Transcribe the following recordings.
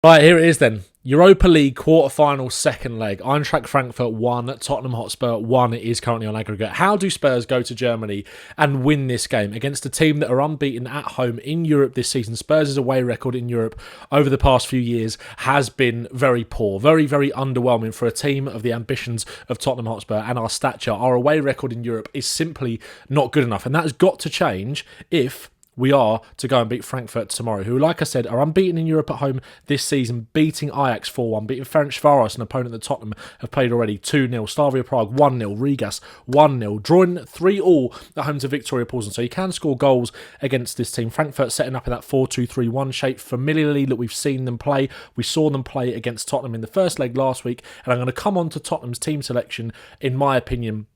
Right, here it is then. Europa League quarter-final second leg. Eintracht Frankfurt 1, Tottenham Hotspur 1. It is currently on aggregate. How do Spurs go to Germany and win this game against a team that are unbeaten at home in Europe this season? Spurs' away record in Europe over the past few years has been very poor, very, very underwhelming for a team of the ambitions of Tottenham Hotspur and our stature. Our away record in Europe is simply not good enough, and that has got to change if we are to go and beat Frankfurt tomorrow, who, like I said, are unbeaten in Europe at home this season, beating Ajax 4-1, beating Ferencvaros, an opponent that Tottenham have played already, 2-0, Slavia Prague 1-0, Rigas 1-0, drawing 3-3 at home to Victoria Plzen. So you can score goals against this team. Frankfurt setting up in that 4-2-3-1 shape familiarly that we've seen them play. We saw them play against Tottenham in the first leg last week, and I'm going to come on to Tottenham's team selection, in my opinion,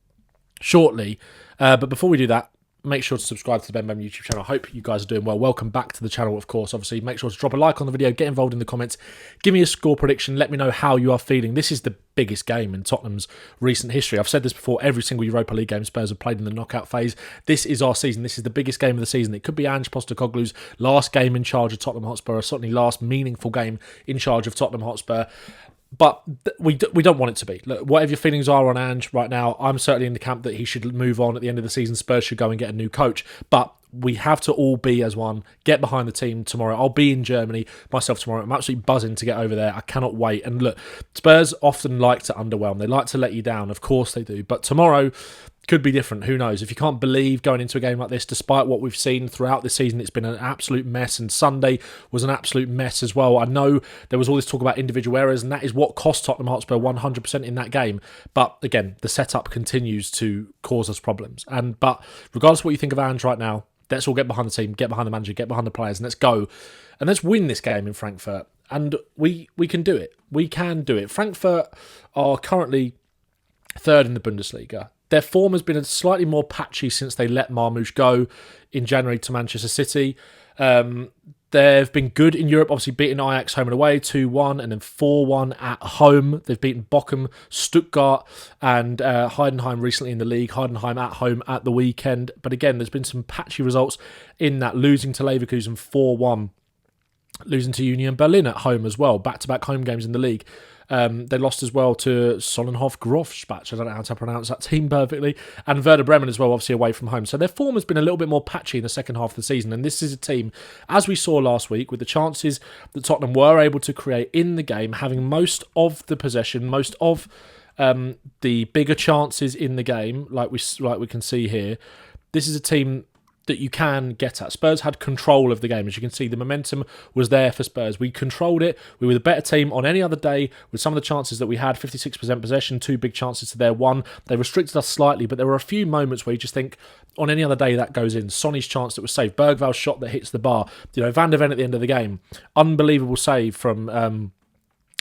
shortly. But before we do that, make sure to subscribe to the Bowman YouTube channel. I hope you guys are doing well. Welcome back to the channel, of course. Obviously, make sure to drop a like on the video, get involved in the comments, give me a score prediction, let me know how you are feeling. This is the biggest game in Tottenham's recent history. I've said this before, every single Europa League game Spurs have played in the knockout phase. This is our season. This is the biggest game of the season. It could be Ange Postecoglou's last game in charge of Tottenham Hotspur, or certainly last meaningful game in charge of Tottenham Hotspur. But we don't want it to be. Look, whatever your feelings are on Ange right now, I'm certainly in the camp that he should move on at the end of the season. Spurs should go and get a new coach. But we have to all be as one. Get behind the team tomorrow. I'll be in Germany myself tomorrow. I'm absolutely buzzing to get over there. I cannot wait. And look, Spurs often like to underwhelm. They like to let you down. Of course they do. But tomorrow could be different. Who knows? If you can't believe going into a game like this, despite what we've seen throughout the season, it's been an absolute mess. And Sunday was an absolute mess as well. I know there was all this talk about individual errors, and that is what cost Tottenham Hotspur 100% in that game. But again, the setup continues to cause us problems. But regardless of what you think of Ange right now, let's all get behind the team, get behind the manager, get behind the players, and let's go. And let's win this game in Frankfurt. And we can do it. We can do it. Frankfurt are currently third in the Bundesliga. Their form has been slightly more patchy since they let Marmoush go in January to Manchester City. They've been good in Europe, obviously beating Ajax home and away 2-1 and then 4-1 at home. They've beaten Bochum, Stuttgart and Heidenheim recently in the league. Heidenheim at home at the weekend. But again, there's been some patchy results in that, losing to Leverkusen 4-1. Losing to Union Berlin at home as well. Back-to-back home games in the league. They lost as well to Sonnenhof Grofspach. I don't know how to pronounce that team perfectly. And Werder Bremen as well, obviously away from home. So their form has been a little bit more patchy in the second half of the season. And this is a team, as we saw last week, with the chances that Tottenham were able to create in the game, having most of the possession, most of the bigger chances in the game, like we can see here. This is a team that you can get at. Spurs had control of the game. As you can see, the momentum was there for Spurs. We controlled it. We were the better team on any other day with some of the chances that we had. 56% possession, 2 big chances to their 1. They restricted us slightly, but there were a few moments where you just think, on any other day that goes in. Sonny's chance that was saved. Bergval's shot that hits the bar. Van der Ven at the end of the game. Unbelievable save from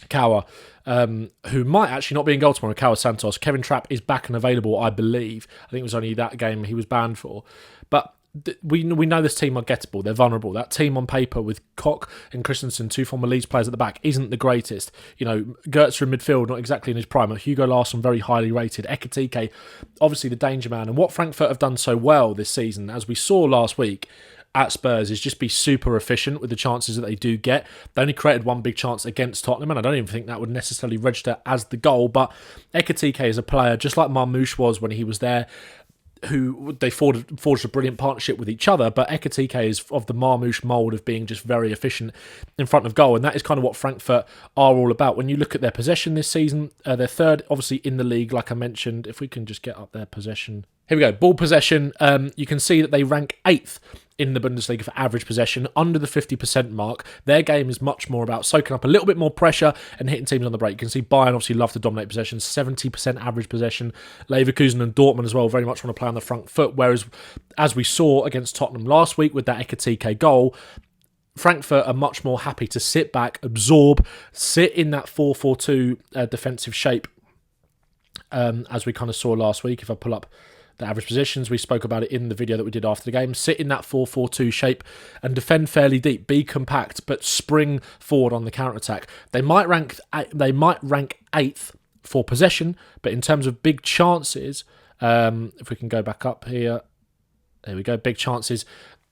Kawa, who might actually not be in goal tomorrow. Kawa Santos. Kevin Trapp is back and available, I believe. I think it was only that game he was banned for. But we know this team are gettable. They're vulnerable. That team on paper with Koch and Christensen, 2 former Leeds players at the back, isn't the greatest. Goetze in midfield, not exactly in his prime. Hugo Larsson, very highly rated. Ekitike, obviously the danger man. And what Frankfurt have done so well this season, as we saw last week at Spurs, is just be super efficient with the chances that they do get. They only created 1 big chance against Tottenham, and I don't even think that would necessarily register as the goal. But Ekitike is a player, just like Marmoush was when he was there, who they forged a brilliant partnership with each other, but Ekitike is of the Marmoush mould of being just very efficient in front of goal, and that is kind of what Frankfurt are all about. When you look at their possession this season, they're third, obviously, in the league, like I mentioned. If we can just get up their possession. Here we go, ball possession. You can see that they rank 8th in the Bundesliga for average possession, under the 50% mark. Their game is much more about soaking up a little bit more pressure and hitting teams on the break. You can see Bayern obviously love to dominate possession, 70% average possession. Leverkusen and Dortmund as well very much want to play on the front foot, whereas as we saw against Tottenham last week with that Ekitike goal, Frankfurt are much more happy to sit back, absorb, sit in that 4-4-2 defensive shape, as we kind of saw last week. If I pull up the average positions, we spoke about it in the video that we did after the game. Sit in that 4-4-2 shape and defend fairly deep, be compact, but spring forward on the counter-attack. They might rank 8th for possession, but in terms of big chances, if we can go back up here, there we go, big chances,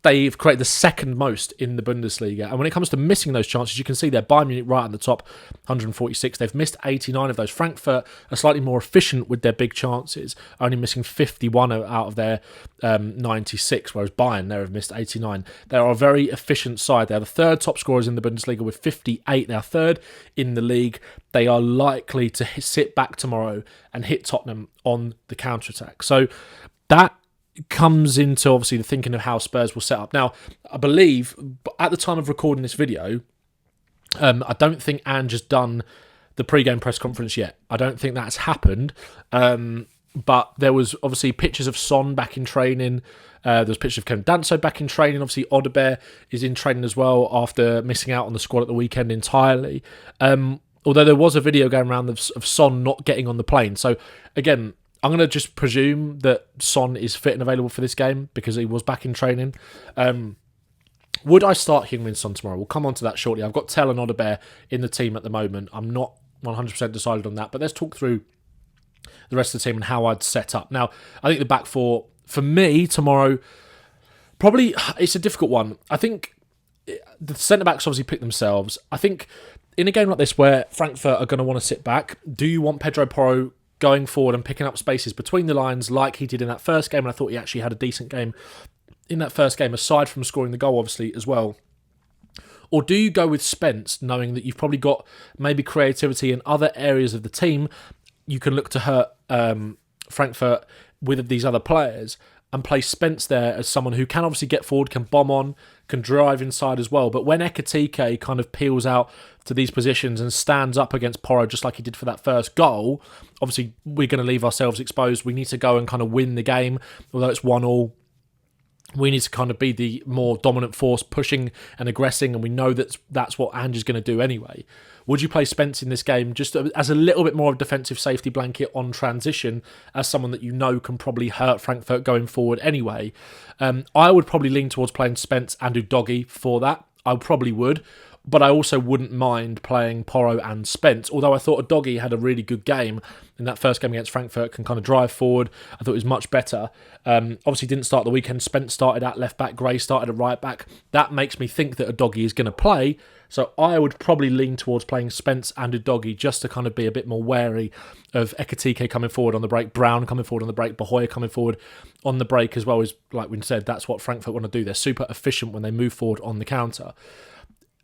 they've created the second most in the Bundesliga. And when it comes to missing those chances, you can see there Bayern Munich right at the top, 146. They've missed 89 of those. Frankfurt are slightly more efficient with their big chances, only missing 51 out of their 96, whereas Bayern there have missed 89. They are a very efficient side. They are the third top scorers in the Bundesliga with 58. They are third in the league. They are likely to sit back tomorrow and hit Tottenham on the counter-attack. So that comes into obviously the thinking of how Spurs will set up. Now, I believe at the time of recording this video, I don't think Ange has done the pre-game press conference yet. I don't think that's happened. But there was obviously pictures of Son back in training. There was pictures of Kevin Danso back in training. Obviously, Odegaard is in training as well after missing out on the squad at the weekend entirely. Although there was a video going around of Son not getting on the plane. So again, I'm going to just presume that Son is fit and available for this game because he was back in training. Would I start Heung-Min Son tomorrow? We'll come on to that shortly. I've got Tell and Odegaard in the team at the moment. I'm not 100% decided on that, but let's talk through the rest of the team and how I'd set up. Now, I think the back four, for me, tomorrow, probably, it's a difficult one. I think the centre-backs obviously pick themselves. I think in a game like this where Frankfurt are going to want to sit back, do you want Pedro Porro going forward and picking up spaces between the lines like he did in that first game? And I thought he actually had a decent game in that first game, aside from scoring the goal, obviously, as well. Or do you go with Spence, knowing that you've probably got maybe creativity in other areas of the team? You can look to hurt Frankfurt with these other players and play Spence there as someone who can obviously get forward, can bomb on, can drive inside as well. But when Ekitike kind of peels out to these positions and stands up against Porro just like he did for that first goal, obviously we're going to leave ourselves exposed. We need to go and kind of win the game, although it's 1-1. We need to kind of be the more dominant force, pushing and aggressing, and we know that's what Ange is going to do anyway. Would you play Spence in this game just as a little bit more of a defensive safety blanket on transition, as someone that you know can probably hurt Frankfurt going forward anyway? I would probably lean towards playing Spence and Udogie for that. I probably would. But I also wouldn't mind playing Porro and Spence, although I thought Udogie had a really good game in that first game against Frankfurt, can kind of drive forward. I thought it was much better. Obviously didn't start the weekend. Spence started at left back, Gray started at right back. That makes me think that Udogie is going to play, so I would probably lean towards playing Spence and Udogie just to kind of be a bit more wary of Ekitike coming forward on the break, Brown coming forward on the break, Bahoya coming forward on the break as well. As like we said, that's what Frankfurt want to do. They're super efficient when they move forward on the counter.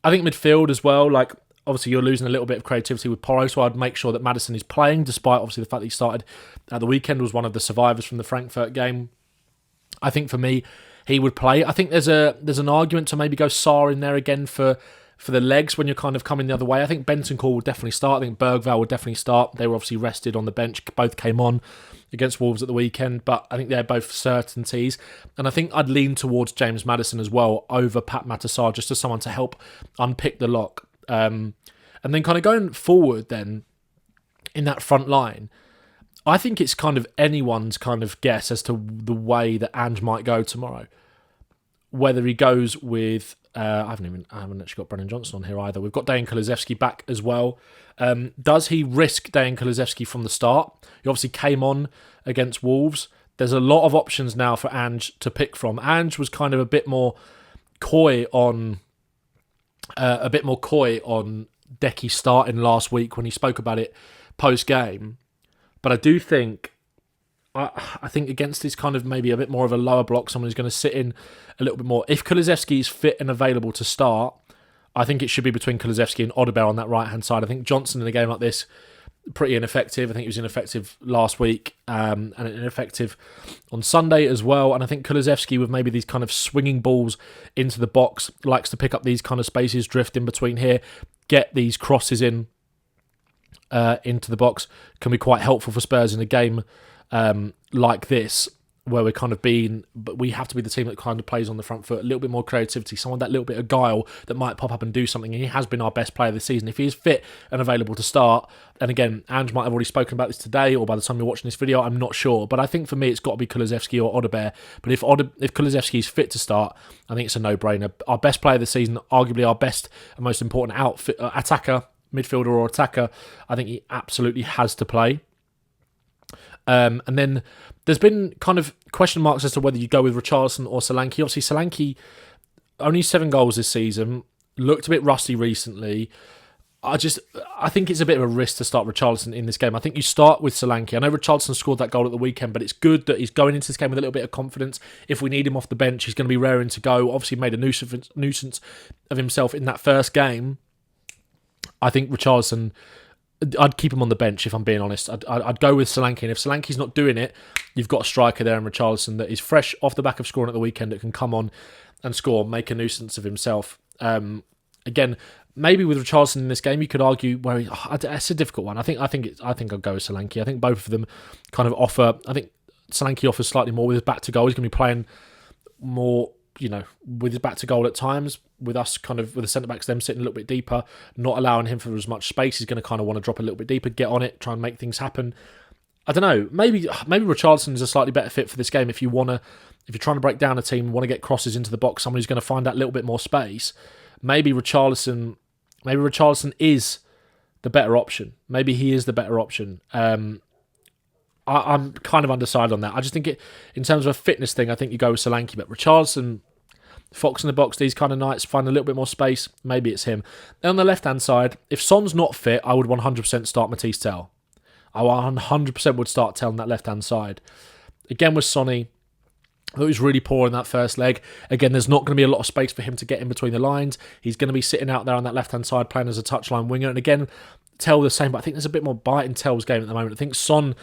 I think midfield as well, like obviously you're losing a little bit of creativity with Porro, so I'd make sure that Maddison is playing, despite obviously the fact that he started at the weekend, was one of the survivors from the Frankfurt game. I think for me, he would play. I think there's an argument to maybe go Sarr in there again for the legs when you're kind of coming the other way. I think Bentancur will definitely start. I think Bergvall will definitely start. They were obviously rested on the bench. Both came on against Wolves at the weekend, but I think they're both certainties. And I think I'd lean towards James Maddison as well over Pat Matasar, just as someone to help unpick the lock. And then kind of going forward then in that front line, I think it's kind of anyone's kind of guess as to the way that Ange might go tomorrow. Whether he goes with I haven't actually got Brennan Johnson on here either. We've got Dejan Kulusevski back as well. Does he risk Dejan Kulusevski from the start? He obviously came on against Wolves. There's a lot of options now for Ange to pick from. Ange was kind of a bit more coy on Decky starting last week when he spoke about it post game. But I do think I think against this kind of maybe a bit more of a lower block, someone who's going to sit in a little bit more. If Kulusevski is fit and available to start, I think it should be between Kulusevski and Odegaard on that right-hand side. I think Johnson in a game like this, pretty ineffective. I think he was ineffective last week and ineffective on Sunday as well. And I think Kulusevski, with maybe these kind of swinging balls into the box, likes to pick up these kind of spaces, drift in between here, get these crosses in into the box, can be quite helpful for Spurs in a game like this, where we're kind of but we have to be the team that kind of plays on the front foot, a little bit more creativity, someone that little bit of guile that might pop up and do something. And he has been our best player this season. If he is fit and available to start, and again, Ange might have already spoken about this today, or by the time you're watching this video, I'm not sure. But I think for me, it's got to be Kulusevski or Odegaard. But if Kulusevski is fit to start, I think it's a no-brainer. Our best player this season, arguably our best and most important attacker, midfielder or attacker, I think he absolutely has to play. And then there's been kind of question marks as to whether you go with Richarlison or Solanke. Obviously, Solanke, only 7 goals this season, looked a bit rusty recently. I think it's a bit of a risk to start Richarlison in this game. I think you start with Solanke. I know Richarlison scored that goal at the weekend, but it's good that he's going into this game with a little bit of confidence. If we need him off the bench, he's going to be raring to go. Obviously, made a nuisance of himself in that first game. I think Richarlison, I'd keep him on the bench if I'm being honest. I'd go with Solanke, and if Solanke's not doing it, you've got a striker there in Richarlison that is fresh off the back of scoring at the weekend that can come on and score, make a nuisance of himself. Again, maybe with Richarlison in this game, you could argue where it's a difficult one. I think I'll go with Solanke. I think both of them kind of offer. I think Solanke offers slightly more with his back to goal. He's going to be playing more, with his back to goal at times. With us kind of with the centre backs, them sitting a little bit deeper, not allowing him for as much space. He's going to kind of want to drop a little bit deeper, get on it, try and make things happen. I don't know. Maybe Richarlison is a slightly better fit for this game if you're trying to break down a team, want to get crosses into the box, someone who's going to find that little bit more space. Maybe Richarlison is the better option. Maybe he is the better option. I'm kind of undecided on that. I just think in terms of a fitness thing, I think you go with Solanke, but Richarlison, Fox in the box, these kind of nights, find a little bit more space, maybe it's him. Then on the left-hand side, if Son's not fit, I would 100% start Matisse Tel. I 100% would start Tel on that left-hand side. Again with Sonny, I thought he was really poor in that first leg. Again, there's not going to be a lot of space for him to get in between the lines. He's going to be sitting out there on that left-hand side playing as a touchline winger. And again, Tel the same, but I think there's a bit more bite in Tel's game at the moment. I think Son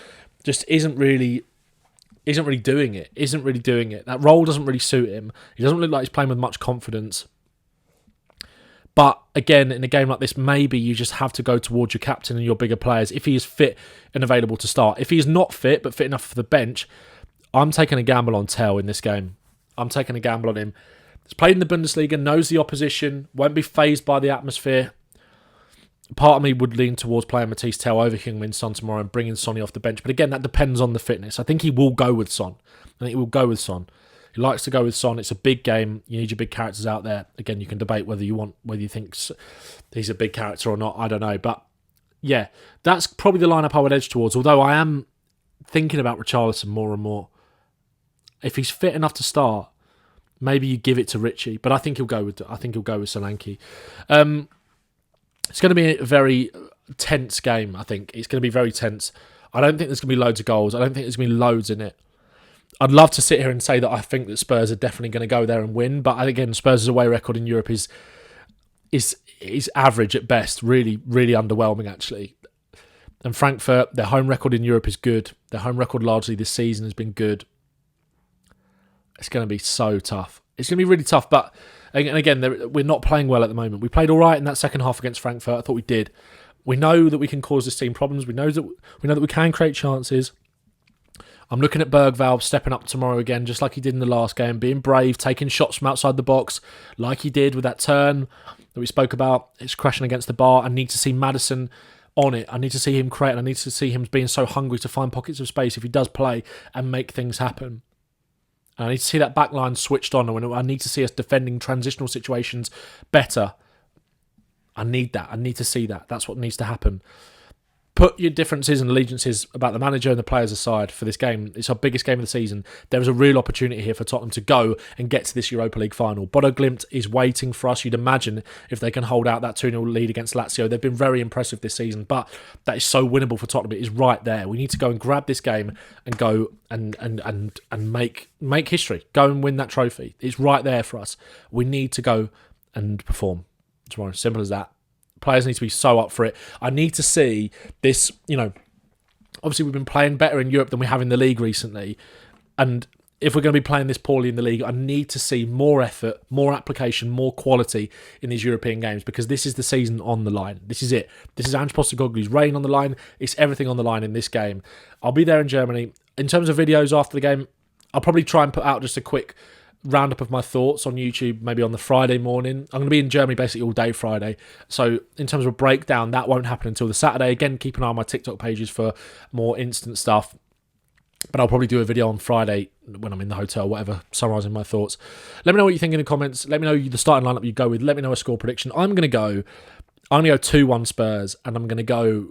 just isn't really doing it. That role doesn't really suit him. He doesn't look like he's playing with much confidence. But again, in a game like this, maybe you just have to go towards your captain and your bigger players if he is fit and available to start. If he is not fit, but fit enough for the bench, I'm taking a gamble on Tel in this game. I'm taking a gamble on him. He's played in the Bundesliga, knows the opposition, won't be fazed by the atmosphere. Part of me would lean towards playing Matisse Tel over Heung-Min Son tomorrow and bringing Sonny off the bench. But again, that depends on the fitness. I think he will go with Son. He likes to go with Son. It's a big game. You need your big characters out there. Again, you can debate whether you think he's a big character or not. I don't know. But yeah, that's probably the lineup I would edge towards. Although I am thinking about Richarlison more and more. If he's fit enough to start, maybe you give it to Richie. But I think he'll go with Solanke. It's going to be a very tense game, I think. It's going to be very tense. I don't think there's going to be loads of goals. I don't think there's going to be loads in it. I'd love to sit here and say that I think that Spurs are definitely going to go there and win. But again, Spurs' away record in Europe is average at best. Really, really underwhelming, actually. And Frankfurt, their home record in Europe is good. Their home record largely this season has been good. It's going to be so tough. It's going to be really tough, but again, we're not playing well at the moment. We played all right in that second half against Frankfurt. I thought we did. We know that we can cause this team problems. We know that we can create chances. I'm looking at Bergvall stepping up tomorrow again, just like he did in the last game, being brave, taking shots from outside the box, like he did with that turn that we spoke about. It's crashing against the bar. I need to see Maddison on it. I need to see him create. I need to see him being so hungry to find pockets of space if he does play and make things happen. I need to see that back line switched on. I need to see us defending transitional situations better. I need that. I need to see that. That's what needs to happen. Put your differences and allegiances about the manager and the players aside for this game. It's our biggest game of the season. There is a real opportunity here for Tottenham to go and get to this Europa League final. Bodo Glimt is waiting for us. You'd imagine if they can hold out that 2-0 lead against Lazio. They've been very impressive this season, but that is so winnable for Tottenham. It is right there. We need to go and grab this game and go and make history. Go and win that trophy. It's right there for us. We need to go and perform tomorrow. Simple as that. Players need to be so up for it. I need to see this, obviously we've been playing better in Europe than we have in the league recently. And if we're going to be playing this poorly in the league, I need to see more effort, more application, more quality in these European games because this is the season on the line. This is it. This is Ange Postecoglou's reign on the line. It's everything on the line in this game. I'll be there in Germany. In terms of videos after the game, I'll probably try and put out just a quick roundup of my thoughts on YouTube, maybe on the Friday morning. I'm going to be in Germany basically all day Friday. So in terms of a breakdown, that won't happen until the Saturday. Again, keep an eye on my TikTok pages for more instant stuff. But I'll probably do a video on Friday when I'm in the hotel, whatever, summarising my thoughts. Let me know what you think in the comments. Let me know the starting lineup you go with. Let me know a score prediction. I'm going to go 2-1 Spurs, and I'm going to go,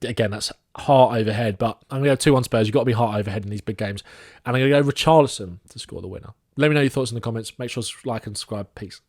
again, that's heart over head, but I'm going to go 2-1 Spurs. You've got to be heart over head in these big games. And I'm going to go Richarlison to score the winner. Let me know your thoughts in the comments. Make sure to like and subscribe. Peace.